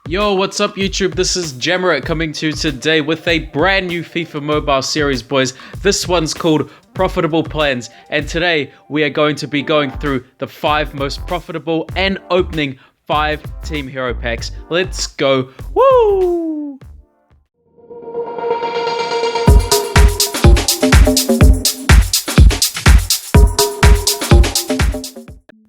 Yo, what's up YouTube? This is Jammerit coming to you today with a brand new FIFA mobile series, boys. This one's called Profitable Plans, and today we are going to be going through the 5 most profitable and opening 5 Team Hero packs. Let's go. Woo!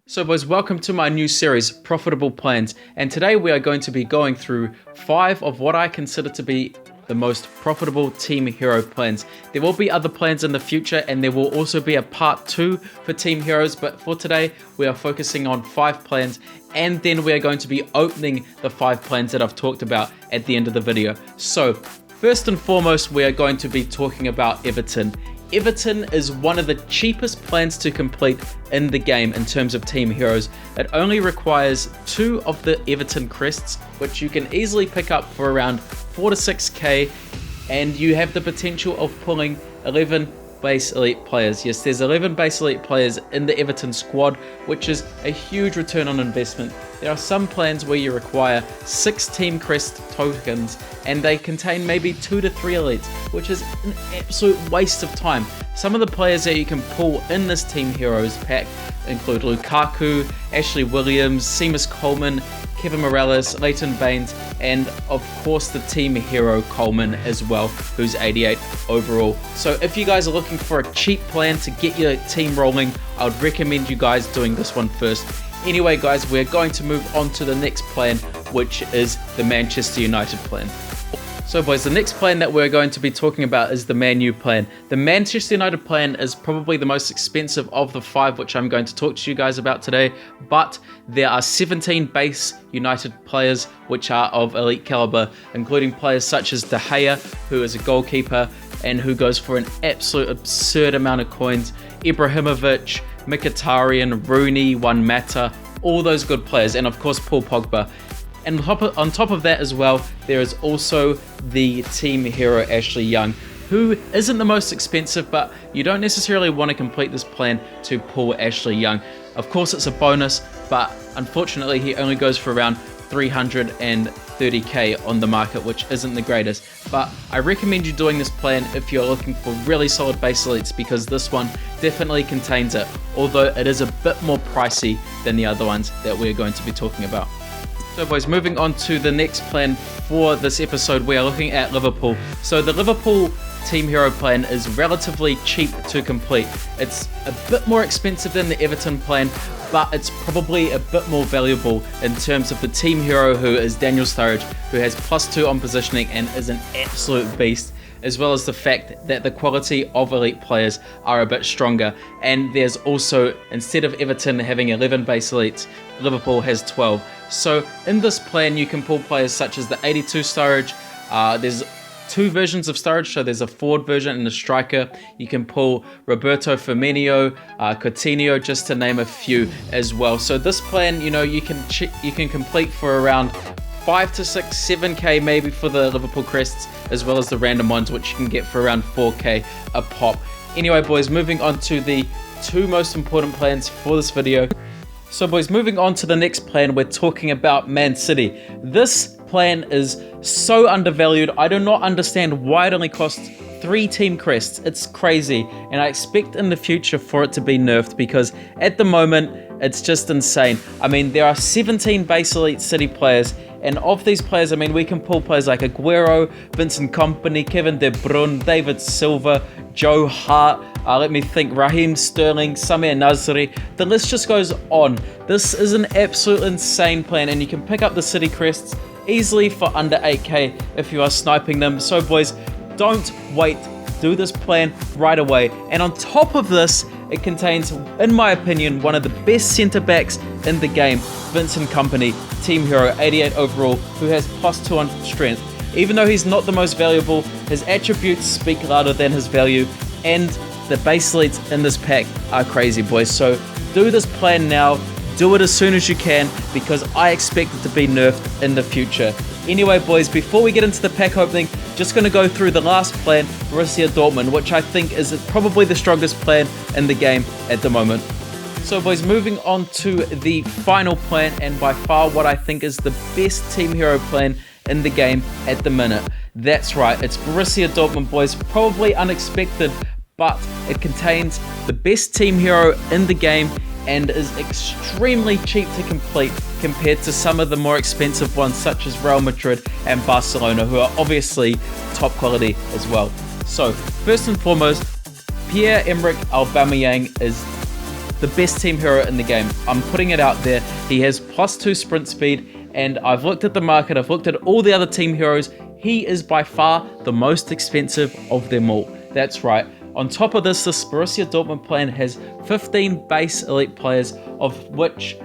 So boys, welcome to my new series, Profitable Plans, and today we are going to be going through 5 of what I consider to be the most profitable Team Hero plans. There will be other plans in the future, and there will also be a part 2 for Team Heroes, but for today we are focusing on 5 plans, and then we are going to be opening the 5 plans that I've talked about at the end of the video. So first and foremost, we are going to be talking about Everton. Everton is one of the cheapest plans to complete in the game in terms of Team Heroes. It only requires 2 of the Everton crests, which you can easily pick up for around 4 to 6k, and you have the potential of pulling 11 base elite players. Yes, there's 11 base elite players in the Everton squad, which is a huge return on investment. There are some plans where you require 6 team crest tokens and they contain maybe 2 to 3 elites, which is an absolute waste of time. Some of the players that you can pull in this Team Heroes pack include Lukaku, Ashley Williams, Seamus Coleman, Kevin Morales, Leighton Baines, and of course the Team Hero Coleman as well, who's 88 overall. So if you guys are looking for a cheap plan to get your team rolling, I would recommend you guys doing this one first. Anyway guys, we're going to move on to the next plan, which is the Manchester United plan. So boys, the next plan that we're going to be talking about is the Man U plan. The Manchester United plan is probably the most expensive of the 5 which I'm going to talk to you guys about today, but there are 17 base United players which are of elite caliber, including players such as De Gea, who is a goalkeeper and who goes for an absolute absurd amount of coins, Ibrahimovic, Mkhitaryan, Rooney, Juan Mata, all those good players, and of course Paul Pogba. And on top of that as well, there is also the Team Hero Ashley Young, who isn't the most expensive, but you don't necessarily want to complete this plan to pull Ashley Young. Of course it's a bonus, but unfortunately he only goes for around 330k on the market, which isn't the greatest. But I recommend you doing this plan if you're looking for really solid base elites, because this one definitely contains it, although it is a bit more pricey than the other ones that we're going to be talking about. So boys, moving on to the next plan for this episode, we are looking at Liverpool. So the Liverpool Team Hero plan is relatively cheap to complete. It's a bit more expensive than the Everton plan, but it's probably a bit more valuable in terms of the Team Hero, who is Daniel Sturridge, who has +2 on positioning and is an absolute beast, as well as the fact that the quality of elite players are a bit stronger. And there's also, instead of Everton having 11 base elites, Liverpool has 12. So in this plan you can pull players such as the 82 Sturridge. There's 2 versions of Sturridge, so there's a forward version and a striker. You can pull Roberto Firmino, Coutinho, just to name a few as well. So this plan, you know, you can complete for around 5 to 6, 7k maybe for the Liverpool crests, as well as the random ones, which you can get for around 4k a pop. Anyway boys, moving on to the 2 most important plans for this video. So boys, moving on to the next plan, we're talking about Man City. This plan is so undervalued. I do not understand why it only costs 3 team crests. It's crazy, and I expect in the future for it to be nerfed, because at the moment it's just insane. I mean, there are 17 base elite City players, and of these players, I mean, we can pull players like Aguero, Vincent Kompany, Kevin De Bruyne, David Silva, Joe Hart, let me think, Raheem Sterling, Samir Nasri. The list just goes on. This is an absolute insane plan, and you can pick up the City crests easily for under 8k if you are sniping them. So boys, don't wait. Do this plan right away. And on top of this, it contains, in my opinion, one of the best centre backs in the game, Vincent Kompany, Team Hero, 88 overall, who has +2 on strength. Even though he's not the most valuable, his attributes speak louder than his value, and the base elites in this pack are crazy, boys. So do this plan now. Do it as soon as you can, because I expect it to be nerfed in the future. Anyway, boys, before we get into the pack opening, just going to go through the last plan, Borussia Dortmund, which I think is probably the strongest plan in the game at the moment. So boys, moving on to the final plan, and by far what I think is the best team hero plan in the game at the minute. That's right, it's Borussia Dortmund, boys. Probably unexpected, but it contains the best team hero in the game and is extremely cheap to complete compared to some of the more expensive ones such as Real Madrid and Barcelona, who are obviously top quality as well. So first and foremost, Pierre-Emerick Aubameyang is the best team hero in the game. I'm putting it out there. He has +2 sprint speed, and I've looked at the market, I've looked at all the other team heroes. He is by far the most expensive of them all. That's right. On top of this Borussia Dortmund plan has 15 base elite players, of which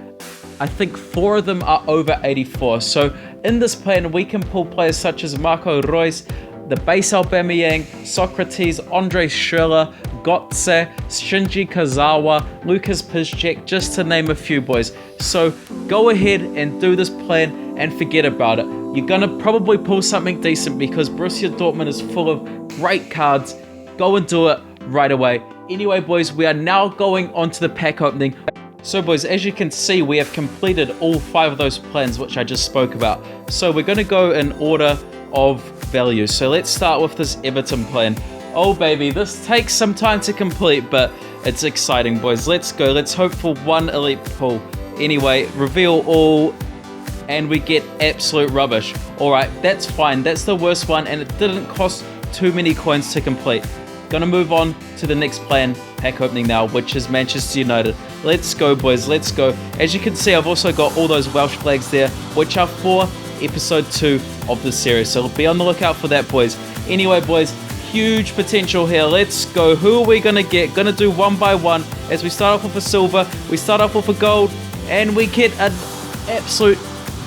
I think 4 of them are over 84. So in this plan, we can pull players such as Marco Reus, the base Aubameyang, Socrates, Andre Schürrle, Götze, Shinji Kazawa, Lucas Piszczek, just to name a few, boys. So go ahead and do this plan and forget about it. You're going to probably pull something decent because Borussia Dortmund is full of great cards. Go and do it right away. Anyway, boys, we are now going on to the pack opening. So, boys, as you can see, we have completed all 5 of those plans which I just spoke about. So we're going to go in order of value. So let's start with this Everton plan. Oh, baby, this takes some time to complete, but it's exciting, boys. Let's go. Let's hope for 1 elite pull. Anyway, reveal all, and we get absolute rubbish. All right, that's fine. That's the worst one, and it didn't cost too many coins to complete. Gonna move on to the next plan, pack opening now, which is Manchester United. Let's go, boys, let's go. As you can see, I've also got all those Welsh flags there, which are for episode 2 of the series. So be on the lookout for that, boys. Anyway, boys, huge potential here. Let's go. Who are we gonna get? Gonna do one by one. As we start off with a silver, we start off with a gold, and we get an absolute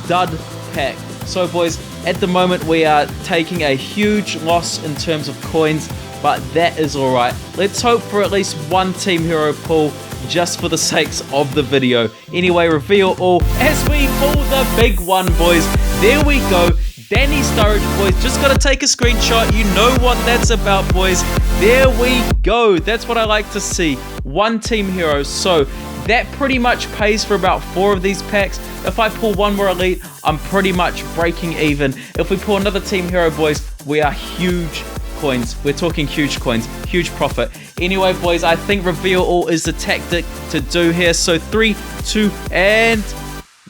dud pack. So, boys, at the moment, we are taking a huge loss in terms of coins, but that is alright. Let's hope for at least 1 team hero pull just for the sakes of the video. Anyway, reveal all as we pull the big one, boys. There we go. Danny Sturridge, boys. Just got to take a screenshot. You know what that's about, boys. There we go. That's what I like to see. 1 team hero. So that pretty much pays for about 4 of these packs. If I pull 1 more elite, I'm pretty much breaking even. If we pull another team hero, boys, we are huge coins. We're talking huge coins, huge profit. Anyway, boys, I think reveal all is the tactic to do here. So 3, 2, and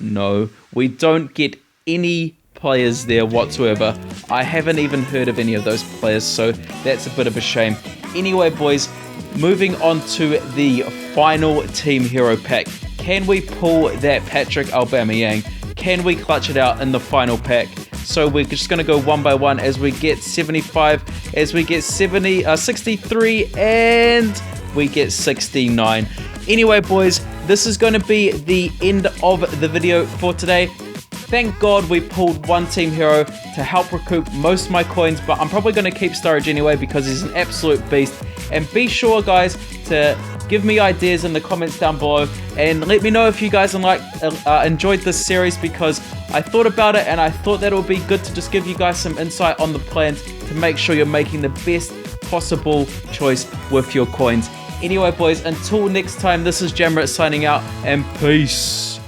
no, we don't get any players there whatsoever. I haven't even heard of any of those players, so that's a bit of a shame. Anyway, boys, moving on to the final team hero pack. Can we pull that Patrick Aubameyang? Can we clutch it out in the final pack? So we're just going to go one by one as we get 75, as we get 63, and we get 69. Anyway, boys, this is going to be the end of the video for today. Thank God we pulled 1 team hero to help recoup most of my coins, but I'm probably going to keep Sturridge anyway because he's an absolute beast. And be sure, guys, to give me ideas in the comments down below and let me know if you guys enjoyed this series, because I thought about it and I thought that it would be good to just give you guys some insight on the plans to make sure you're making the best possible choice with your coins. Anyway, boys, until next time, this is Jamret signing out, and peace.